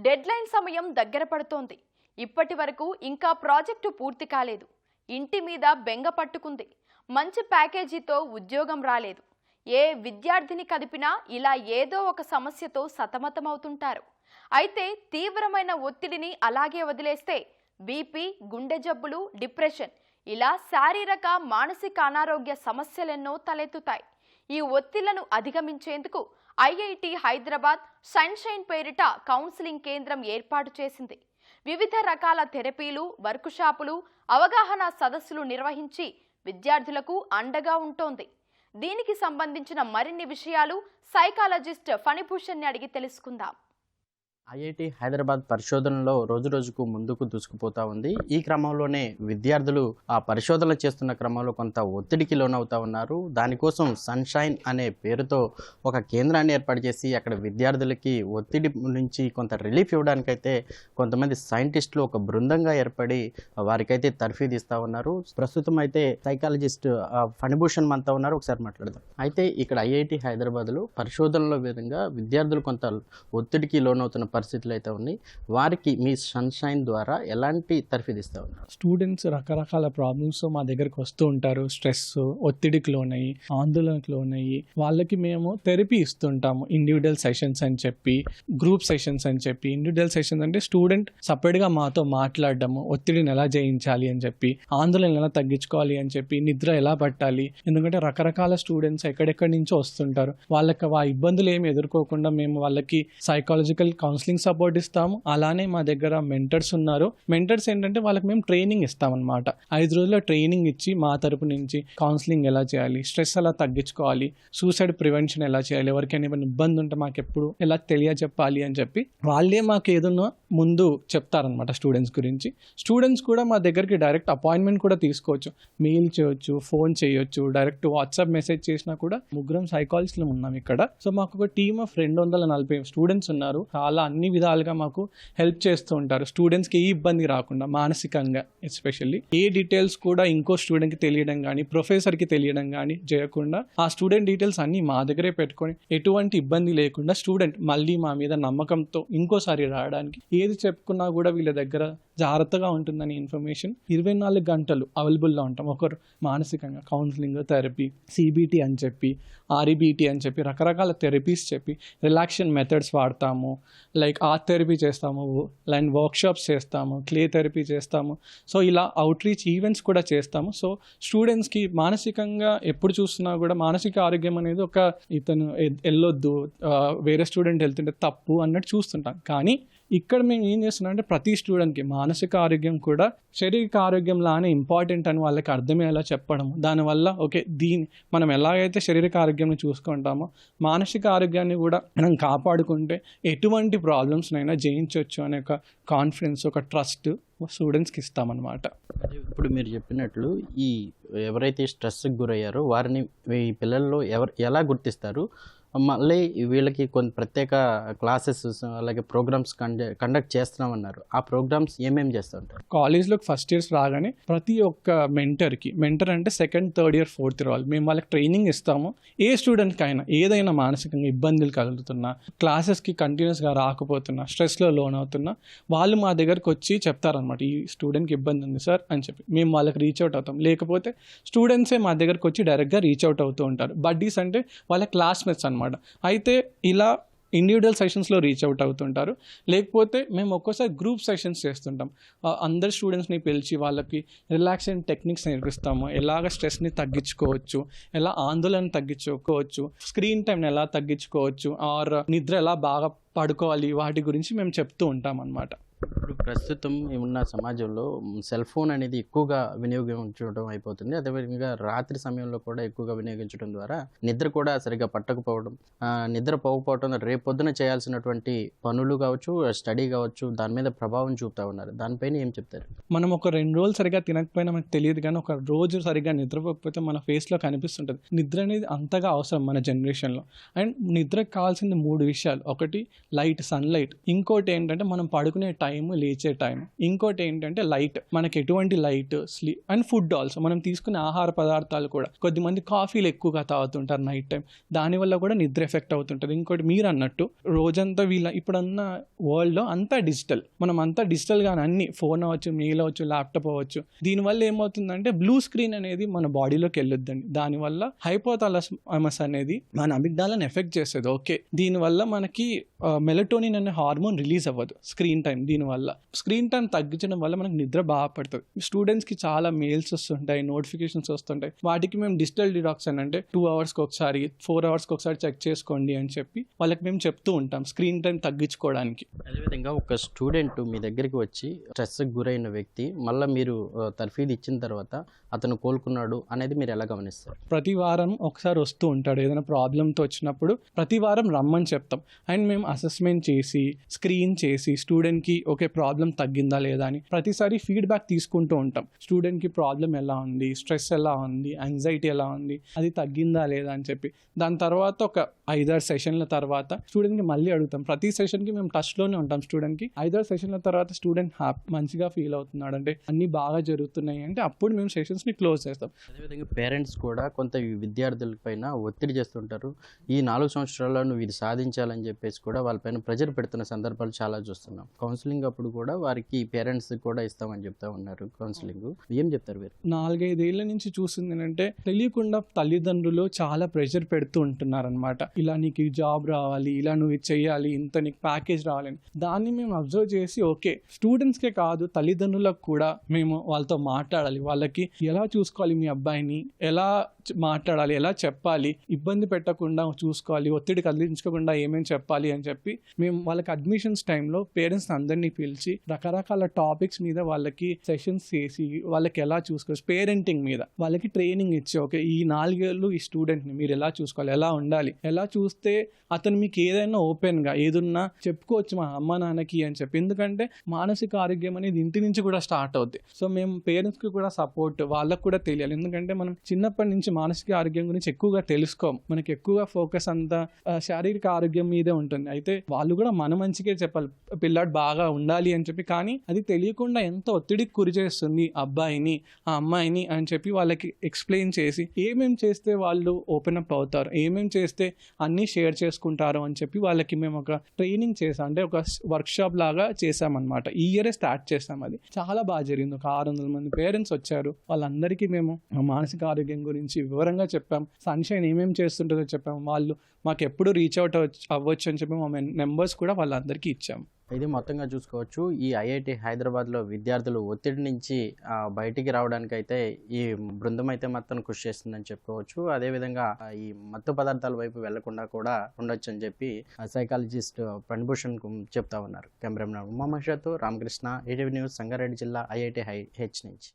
Deadline సమయం దగ్గర పడుతోంది. ఇప్పటి వరకు ఇంకా ప్రాజెక్టు పూర్తి కాలేదు. ఇంటి మీద బెంగ పట్టుకుంది. మంచి ప్యాకేజీతో ఉద్యోగం రాలేదు. ఏ విద్యార్థిని కదిపినా ఇలా ఏదో ఒక సమస్యతో సతమతమవుతుంటారు. అయితే తీవ్రమైన ఒత్తిడిని అలాగే వదిలేస్తే బీపీ, గుండె జబ్బులు, డిప్రెషన్ ఇలా శారీరక, మానసిక అనారోగ్య సమస్యలెన్నో తలెత్తుతాయి. ఈ ఒత్తిళ్లను అధిగమించేందుకు ఐఐటి హైదరాబాద్ సన్షైన్ పేరిట కౌన్సిలింగ్ కేంద్రం ఏర్పాటు చేసింది. వివిధ రకాల థెరపీలు, వర్కుషాపులు, అవగాహన సదస్సులు నిర్వహించి విద్యార్థులకు అండగా ఉంటోంది. దీనికి సంబంధించిన మరిన్ని విషయాలు సైకాలజిస్ట్ ఫణిభూషణ్ని అడిగి తెలుసుకుందాం. ఐఐటి హైదరాబాద్ పరిశోధనలో రోజురోజుకు ముందుకు దూసుకుపోతా ఉంది. ఈ క్రమంలోనే విద్యార్థులు ఆ పరిశోధనలు చేస్తున్న క్రమంలో కొంత ఒత్తిడికి లోనవుతా ఉన్నారు. దానికోసం సన్షైన్ అనే పేరుతో ఒక కేంద్రాన్ని ఏర్పాటు చేసి అక్కడ విద్యార్థులకి ఒత్తిడి నుంచి కొంత రిలీఫ్ ఇవ్వడానికైతే కొంతమంది సైంటిస్టులు ఒక బృందంగా ఏర్పడి వారికైతే తర్ఫీదు ఇస్తూ ఉన్నారు. ప్రస్తుతం అయితే సైకాలజిస్ట్ ఫణిభూషణ్ మనతో ఉన్నారు. ఒకసారి మాట్లాడదాం. అయితే ఇక్కడ ఐఐటి హైదరాబాద్లో పరిశోధనలో విధంగా విద్యార్థులు కొంత ఒత్తిడికి లోనవుతున్న పరిస్థితులు అయితే ఉన్నాయి. వారికి మీ సన్షైన్ ద్వారా ఎలాంటి తర్ఫీదు ఇస్తా ఉన్నారు? స్టూడెంట్స్ రకరకాల ప్రాబ్లమ్స్ మా దగ్గరకు వస్తూ ఉంటారు. స్ట్రెస్, ఒత్తిడికి లోనయ్యి, ఆందోళనకు లోనయ్యి వాళ్ళకి మేము థెరపీ ఇస్తుంటాము. ఇండివిజువల్ సెషన్స్ అని చెప్పి, గ్రూప్ సెషన్స్ అని చెప్పి. ఇండివిజువల్ సెషన్స్ అంటే స్టూడెంట్ సపరేట్గా మాతో మాట్లాడడము, ఒత్తిడిని ఎలా జయించాలి అని చెప్పి, ఆందోళన ఎలా తగ్గించుకోవాలి అని చెప్పి, నిద్ర ఎలా పట్టాలి. ఎందుకంటే రకరకాల స్టూడెంట్స్ ఎక్కడెక్కడి నుంచో వస్తుంటారు. వాళ్ళకి ఆ ఇబ్బందులు ఏమి ఎదుర్కోకుండా మేము వాళ్ళకి సైకాలజికల్ కౌన్సిలింగ్ సపోర్ట్ ఇస్తాము. అలానే మా దగ్గర మెంటర్స్ ఉన్నారు. మెంటర్స్ ఏంటంటే వాళ్ళకి మేము ట్రైనింగ్ ఇస్తామన్నమాట. 5 రోజుల ట్రైనింగ్ ఇచ్చి మా తరపు నుంచి కౌన్సిలింగ్ ఎలా చేయాలి, స్ట్రెస్ ఎలా తగ్గించుకోవాలి, సూసైడ్ ప్రివెన్షన్ ఎలా చేయాలి, ఎవరికైనా ఏమైనా ఇబ్బంది ఉంటే మాకు ఎప్పుడు ఎలా తెలియజెప్పాలి అని చెప్పి వాళ్ళే మాకు ఏదన్నా ముందు చెప్తారనమాట స్టూడెంట్స్ గురించి. స్టూడెంట్స్ కూడా మా దగ్గరికి డైరెక్ట్ అపాయింట్మెంట్ కూడా తీసుకోవచ్చు. మెయిల్ చేయొచ్చు, ఫోన్ చేయొచ్చు, డైరెక్ట్ వాట్సాప్ మెసేజ్ చేసినా కూడా. ముగ్గురం సైకాలజిస్టులు ఉన్నాం ఇక్కడ. సో మాకు ఒక టీమ్ ఆఫ్ 240 స్టూడెంట్స్ ఉన్నారు. చాలా అన్ని విధాలుగా మాకు హెల్ప్ చేస్తూ ఉంటారు. స్టూడెంట్స్కి ఏ ఇబ్బంది రాకుండా మానసికంగా ఎస్పెషల్లీ ఏ డీటెయిల్స్ కూడా ఇంకో స్టూడెంట్కి తెలియడం కానీ, ప్రొఫెసర్కి తెలియడం కానీ చేయకుండా ఆ స్టూడెంట్ డీటెయిల్స్ అన్నీ మా దగ్గరే పెట్టుకొని ఎటువంటి ఇబ్బంది లేకుండా స్టూడెంట్ మళ్ళీ మా మీద నమ్మకంతో ఇంకోసారి రావడానికి ఏది చెప్పుకున్నా కూడా వీళ్ళ దగ్గర జాగ్రత్తగా ఉంటుందని ఇన్ఫర్మేషన్ 24 గంటలు అవైలబుల్లో ఉంటాం. ఒకరు మానసికంగా కౌన్సిలింగ్, థెరపీ, సిబిటి అని చెప్పి, ఆర్ఈబిటి అని చెప్పి రకరకాల థెరపీస్ చెప్పి, రిలాక్షన్ మెథడ్స్ వాడతాము. లైక్ ఆర్ట్ థెరపీ చేస్తాము, లైన్ వర్క్షాప్స్ చేస్తాము, క్లే థెరపీ చేస్తాము. సో ఇలా అవుట్ రీచ్ ఈవెంట్స్ కూడా చేస్తాము. సో స్టూడెంట్స్కి మానసికంగా ఎప్పుడు చూస్తున్నా కూడా మానసిక ఆరోగ్యం అనేది ఒక ఇతను వెళ్ళొద్దు, వేరే స్టూడెంట్ వెళ్తుంటే తప్పు అన్నట్టు చూస్తుంటాం. కానీ ఇక్కడ మేము ఏం చేస్తున్నాం అంటే ప్రతి స్టూడెంట్కి మానసిక ఆరోగ్యం కూడా శారీరక ఆరోగ్యం లానే ఇంపార్టెంట్ అని వాళ్ళకి అర్థమయ్యేలా చెప్పడం. దానివల్ల ఓకే మనం ఎలాగైతే శారీరక ఆరోగ్యాన్ని చూసుకుంటామో మానసిక ఆరోగ్యాన్ని కూడా మనం కాపాడుకుంటే ఎటువంటి ప్రాబ్లమ్స్నైనా జయించవచ్చు అనే ఒక కాన్ఫిడెన్స్, ఒక ట్రస్ట్ స్టూడెంట్స్కి ఇస్తామన్నమాట. ఇప్పుడు మీరు చెప్పినట్లు ఈ ఎవరైతే స్ట్రెస్కి గురయ్యారో వారిని ఈ పిల్లల్లో ఎలా గుర్తిస్తారు? మళ్ళీ వీళ్ళకి కొన్ని ప్రత్యేక క్లాసెస్ అలాగే ప్రోగ్రామ్స్ కండక్ట్ చేస్తున్నామన్నారు. ఆ ప్రోగ్రామ్స్ ఏమేమి చేస్తూ ఉంటారు? కాలేజ్లోకి ఫస్ట్ ఇయర్స్ రాగానే ప్రతి ఒక్క మెంటర్ అంటే second, third year, fourth year వాళ్ళు మేము వాళ్ళకి ట్రైనింగ్ ఇస్తాము. ఏ స్టూడెంట్కి అయినా ఏదైనా మానసికంగా ఇబ్బందులు కలుగుతున్నా, క్లాసెస్కి కంటిన్యూస్గా రాకపోతున్నా, స్ట్రెస్లో లోన్ అవుతున్నా వాళ్ళు మా దగ్గరకు వచ్చి చెప్తారనమాట. ఈ స్టూడెంట్కి ఇబ్బంది ఉంది సార్ అని చెప్పి మేము వాళ్ళకి రీచ్ అవుట్ అవుతాం. లేకపోతే స్టూడెంట్సే మా దగ్గరకు వచ్చి డైరెక్ట్గా రీచ్ అవుట్ అవుతూ ఉంటారు. బడ్డీస్ అంటే వాళ్ళ క్లాస్మేట్స్ అనమాట. అయితే ఇలా ఇండివిజువల్ సెషన్స్లో రీచ్ అవుట్ అవుతుంటారు. లేకపోతే మేము ఒక్కోసారి గ్రూప్ సెషన్స్ చేస్తుంటాం. అందరు స్టూడెంట్స్ని పిలిచి వాళ్ళకి రిలాక్సేషన్ టెక్నిక్స్ నేర్పిస్తాము. ఎలాగ స్ట్రెస్ని తగ్గించుకోవచ్చు, ఎలా ఆందోళన తగ్గించుకోవచ్చు, స్క్రీన్ టైంని ఎలా తగ్గించుకోవచ్చు, ఆర్ నిద్ర ఎలా బాగా పడుకోవాలి, వాటి గురించి మేము చెప్తూ ఉంటాం అన్నమాట. ఇప్పుడు ప్రస్తుతం ఉన్న సమాజంలో సెల్ ఫోన్ అనేది ఎక్కువగా వినియోగించడం అయిపోతుంది. అదేవిధంగా రాత్రి సమయంలో కూడా ఎక్కువగా వినియోగించడం ద్వారా నిద్ర కూడా సరిగ్గా పట్టకపోవడం, నిద్ర పోకపోవడం, రేపొద్దున చేయాల్సినటువంటి పనులు కావచ్చు, స్టడీ కావచ్చు, దాని మీద ప్రభావం చూపుతూ ఉన్నారు. దానిపైన ఏం చెప్తారు? మనం ఒక 2 రోజులు సరిగ్గా తినకపోయినా మనకు తెలియదు, కానీ ఒక రోజు సరిగ్గా నిద్రపోకపోతే మన ఫేస్లో కనిపిస్తుంటుంది. నిద్ర అనేది అంతగా అవసరం మన జనరేషన్లో. అండ్ నిద్రకు కావాల్సింది 3 విషయాలు. ఒకటి లైట్, సన్లైట్. ఇంకోటి ఏంటంటే మనం పడుకునే టైం టైం, లేచే టైం. ఇంకోటి ఏంటంటే లైట్, మనకి ఎటువంటి light, sleep and food also. మనం తీసుకునే ఆహార పదార్థాలు కూడా, కొద్దిమంది కాఫీలు ఎక్కువగా తాగుతుంటారు నైట్ టైం, దానివల్ల కూడా నిద్ర ఎఫెక్ట్ అవుతుంటుంది. ఇంకోటి మీరు అన్నట్టు రోజంతా ఇప్పుడున్న వరల్డ్లో అంతా డిజిటల్, మనం అంతా డిజిటల్గానే అన్ని ఫోన్ అవ్వచ్చు, మెయిల్ అవ్వచ్చు, ల్యాప్టాప్ అవ్వచ్చు. దీనివల్ల ఏమవుతుందంటే బ్లూ స్క్రీన్ అనేది మన బాడీలోకి వెళ్ళొద్దండి. దానివల్ల హైపోథాలమస్ అనేది మన అమిగ్డాలను ఎఫెక్ట్ చేస్తుంది. ఓకే, దీనివల్ల మనకి మెలటోనిన్ అనే హార్మోన్ రిలీజ్ అవ్వదు స్క్రీన్ టైం. దీనివల్ల స్క్రీన్ టైం తగ్గించడం వల్ల మనకు నిద్ర బాగా పడుతుంది. స్టూడెంట్స్కి చాలా మెయిల్స్ వస్తుంటాయి, నోటిఫికేషన్స్ వస్తుంటాయి. వాటికి మేము డిజిటల్ డిటాక్స్ అని అంటే 2 అవర్స్కి ఒకసారి, 4 అవర్స్కి ఒకసారి చెక్ చేసుకోండి అని చెప్పి వాళ్ళకి మేము చెప్తూ ఉంటాం స్క్రీన్ టైం తగ్గించుకోవడానికి. అదేవిధంగా ఒక స్టూడెంట్ మీ దగ్గరికి వచ్చి స్ట్రెస్కి గురైన వ్యక్తి మళ్ళీ మీరు తర్ఫీదు ఇచ్చిన తర్వాత అతను కోలుకున్నాడు అనేది మీరు ఎలా గమనిస్తారు? ప్రతి వారం ఒకసారి వస్తూ ఉంటాడు ఏదైనా ప్రాబ్లంతో వచ్చినప్పుడు. ప్రతి వారం రమ్మని చెప్తాం అండ్ మేము అసెస్మెంట్ చేసి స్క్రీన్ చేసి స్టూడెంట్కి ఓకే ప్రాబ్లం తగ్గిందా లేదా అని ప్రతిసారి ఫీడ్బ్యాక్ తీసుకుంటూ ఉంటాం. స్టూడెంట్కి ప్రాబ్లం ఎలా ఉంది, స్ట్రెస్ ఎలా ఉంది, యాంగ్జైటీ ఎలా ఉంది, అది తగ్గిందా లేదా అని చెప్పి. దాని తర్వాత ఒక 5-6 సెషన్ల తర్వాత స్టూడెంట్కి మళ్ళీ అడుగుతాం. ప్రతి సెషన్కి మేము టచ్లోనే ఉంటాం స్టూడెంట్కి. 5-6 సెషన్ల తర్వాత స్టూడెంట్ మంచిగా ఫీల్ అవుతున్నాడు అంటే అన్నీ బాగా జరుగుతున్నాయి అంటే అప్పుడు మేము సెషన్స్ని క్లోజ్ చేస్తాం. అదేవిధంగా పేరెంట్స్ కూడా కొంత విద్యార్థుల పైన ఒత్తిడి చేస్తుంటారు. ఈ 4 సంవత్సరాల్లో నువ్వు ఇది సాధించాలని చెప్పేసి కూడా వాళ్ళపైన ప్రెజర్ పెడుతున్న సందర్భాలు చాలా చూస్తున్నాం. కౌన్సిలింగ్ అప్పుడు కూడా వారికి పేరెంట్స్ కూడా ఇస్తామని చెప్తా ఉన్నారు. కౌన్సిలింగ్ ఏం చెప్తారు మీరు? 4-5 ఏళ్ల నుంచి చూసింది ఏంటంటే తెలియకుండా తల్లిదండ్రులు చాలా ప్రెషర్ పెడుతూ ఉంటున్నారు అనమాట. ఇలా నీకు జాబ్ రావాలి, ఇలా నువ్వు ఇది చెయ్యాలి, ఇంత నీకు ప్యాకేజ్ రావాలని. దాన్ని మేము అబ్జర్వ్ చేసి ఓకే స్టూడెంట్స్కే కాదు తల్లిదండ్రులకు కూడా మేము వాళ్ళతో మాట్లాడాలి. వాళ్ళకి ఎలా చూసుకోవాలి, మీ అబ్బాయిని ఎలా మాట్లాడాలి, ఎలా చెప్పాలి, ఇబ్బంది పెట్టకుండా చూసుకోవాలి, ఒత్తిడి కదిలించుకోకుండా ఏమేమి చెప్పాలి అని చెప్పి మేము వాళ్ళకి అడ్మిషన్స్ టైంలో పేరెంట్స్ అందరినీ పిలిచి రకరకాల టాపిక్స్ మీద వాళ్ళకి సెషన్స్ చేసి వాళ్ళకి ఎలా చూసుకోవచ్చు, పేరెంటింగ్ మీద వాళ్ళకి ట్రైనింగ్ ఇచ్చి ఓకే ఈ 4 ఏళ్ళు ఈ స్టూడెంట్ని మీరు ఎలా చూసుకోవాలి, ఎలా ఉండాలి, ఎలా చూస్తే అతను మీకు ఏదైనా ఓపెన్గా ఏదున్నా చెప్పుకోవచ్చు మా అమ్మ నాన్నకి అని చెప్పి. ఎందుకంటే మానసిక ఆరోగ్యం అనేది ఇంటి నుంచి కూడా స్టార్ట్ అవుద్ది. సో మేము పేరెంట్స్కి కూడా సపోర్ట్, వాళ్ళకు కూడా తెలియాలి. ఎందుకంటే మనం చిన్నప్పటి నుంచి మానసిక ఆరోగ్యం గురించి ఎక్కువగా తెలుసుకోం. మనకి ఎక్కువగా ఫోకస్ అంతా శారీరక ఆరోగ్యం మీదే ఉంటుంది. అయితే వాళ్ళు కూడా మన మంచిగా చెప్పాలి, పిల్లాడు బాగా ఉండాలి అని చెప్పి. కానీ అది తెలియకుండా ఎంత ఒత్తిడికి గురి చేస్తుంది అబ్బాయిని, ఆ అమ్మాయిని అని చెప్పి వాళ్ళకి ఎక్స్ప్లెయిన్ చేసి ఏమేం చేస్తే వాళ్ళు ఓపెన్ అప్ అవుతారు, ఏమేం చేస్తే అన్నీ షేర్ చేసుకుంటారు అని చెప్పి వాళ్ళకి మేము ఒక ట్రైనింగ్ చేసాం. అంటే ఒక వర్క్షాప్ లాగా చేసామన్నమాట. ఈ ఇయరే స్టార్ట్ చేసాం. అది చాలా బాగా జరిగింది. ఒక 600 మంది పేరెంట్స్ వచ్చారు. వాళ్ళందరికీ మేము మానసిక ఆరోగ్యం గురించి వివరంగా చెప్పాం. సన్షైన్ ఏమేమి చేస్తుంటుందో చెప్పాము. వాళ్ళు మాకు ఎప్పుడు రీచ్ అవుట్ అవ్వచ్చు అని చెప్పి మా నెంబర్స్ కూడా వాళ్ళందరికీ ఇచ్చాము. ఇది మొత్తంగా చూసుకోవచ్చు. ఈ ఐఐటి హైదరాబాద్లో విద్యార్థులు ఒత్తిడి నుంచి బయటికి రావడానికి అయితే ఈ బృందం అయితే మొత్తం కృషి చేస్తుందని చెప్పుకోవచ్చు. అదేవిధంగా ఈ మత్తు పదార్థాల వైపు వెళ్లకుండా కూడా ఉండొచ్చు అని చెప్పి సైకాలజిస్ట్ ఫణిభూషణ్ చెప్తా ఉన్నారు. కెమెరామెన్ ఉమామహేష్తో రామకృష్ణ, ఈటీవీ న్యూస్, సంగారెడ్డి జిల్లా, IIT హెచ్ నుంచి.